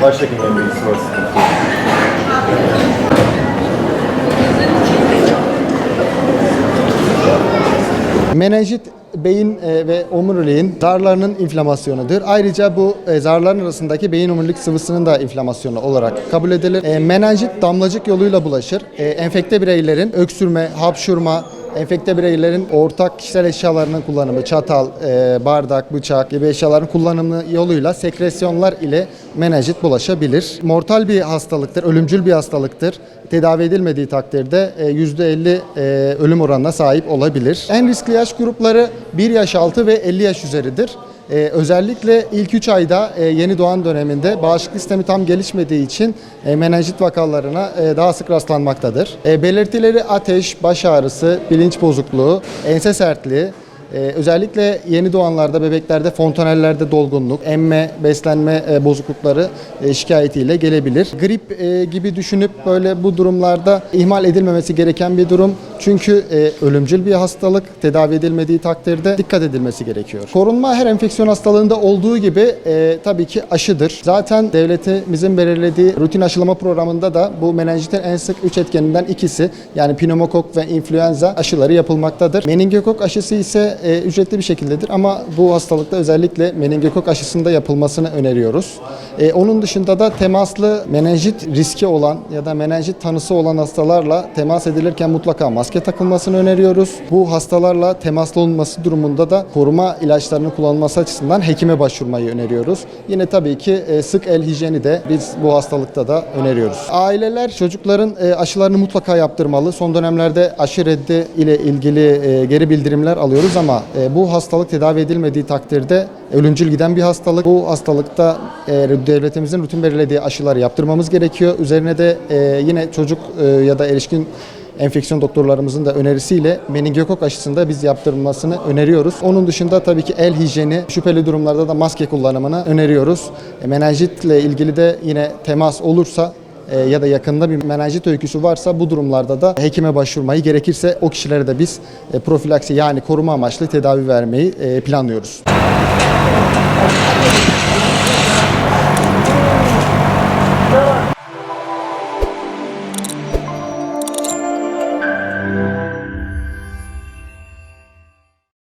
Baştaki bilgisi var. Menenjit beyin ve omuriliğin zarlarının inflamasyonudur. Ayrıca bu zarların arasındaki beyin omurilik sıvısının da inflamasyonu olarak kabul edilir. Menenjit damlacık yoluyla bulaşır. Enfekte bireylerin öksürme, hapşurma, enfekte bireylerin ortak kişisel eşyalarının kullanımı, çatal, bardak, bıçak gibi eşyaların kullanımı yoluyla sekresyonlar ile menenjit bulaşabilir. Mortal bir hastalıktır, ölümcül bir hastalıktır. Tedavi edilmediği takdirde %50 ölüm oranına sahip olabilir. En riskli yaş grupları 1 yaş altı ve 50 yaş üzeridir. Özellikle ilk 3 ayda yeni doğan döneminde bağışıklık sistemi tam gelişmediği için menenjit vakalarına daha sık rastlanmaktadır. Belirtileri ateş, baş ağrısı, bilinç bozukluğu, ense sertliği, özellikle yeni doğanlarda, bebeklerde fontanellerde dolgunluk, emme, beslenme bozuklukları şikayetiyle gelebilir. Grip gibi düşünüp böyle bu durumlarda ihmal edilmemesi gereken bir durum. Çünkü ölümcül bir hastalık, tedavi edilmediği takdirde dikkat edilmesi gerekiyor. Korunma her enfeksiyon hastalığında olduğu gibi tabii ki aşıdır. Zaten devletimizin belirlediği rutin aşılama programında da bu menenjitin en sık 3 etkeninden ikisi yani pneumokok ve influenza aşıları yapılmaktadır. Meningokok aşısı ise ücretli bir şekildedir ama bu hastalıkta özellikle meningokok aşısında yapılmasını öneriyoruz. Onun dışında da temaslı menenjit riski olan ya da menenjit tanısı olan hastalarla temas edilirken mutlaka maske takılmasını öneriyoruz. Bu hastalarla temaslı olunması durumunda da koruma ilaçlarının kullanılması açısından hekime başvurmayı öneriyoruz. Yine tabii ki sık el hijyeni de biz bu hastalıkta da öneriyoruz. Aileler çocukların aşılarını mutlaka yaptırmalı. Son dönemlerde aşı reddi ile ilgili geri bildirimler alıyoruz ama bu hastalık tedavi edilmediği takdirde ölümcül giden bir hastalık. Bu hastalıkta devletimizin rutin belirlediği aşıları yaptırmamız gerekiyor. Üzerine de yine çocuk ya da erişkin enfeksiyon doktorlarımızın da önerisiyle meningokok aşısında biz yaptırılmasını öneriyoruz. Onun dışında tabii ki el hijyeni, şüpheli durumlarda da maske kullanımını öneriyoruz. Menenjitle ilgili de yine temas olursa ya da yakında bir menenjit öyküsü varsa bu durumlarda da hekime başvurmayı gerekirse o kişilere de biz profilaksi yani koruma amaçlı tedavi vermeyi planlıyoruz.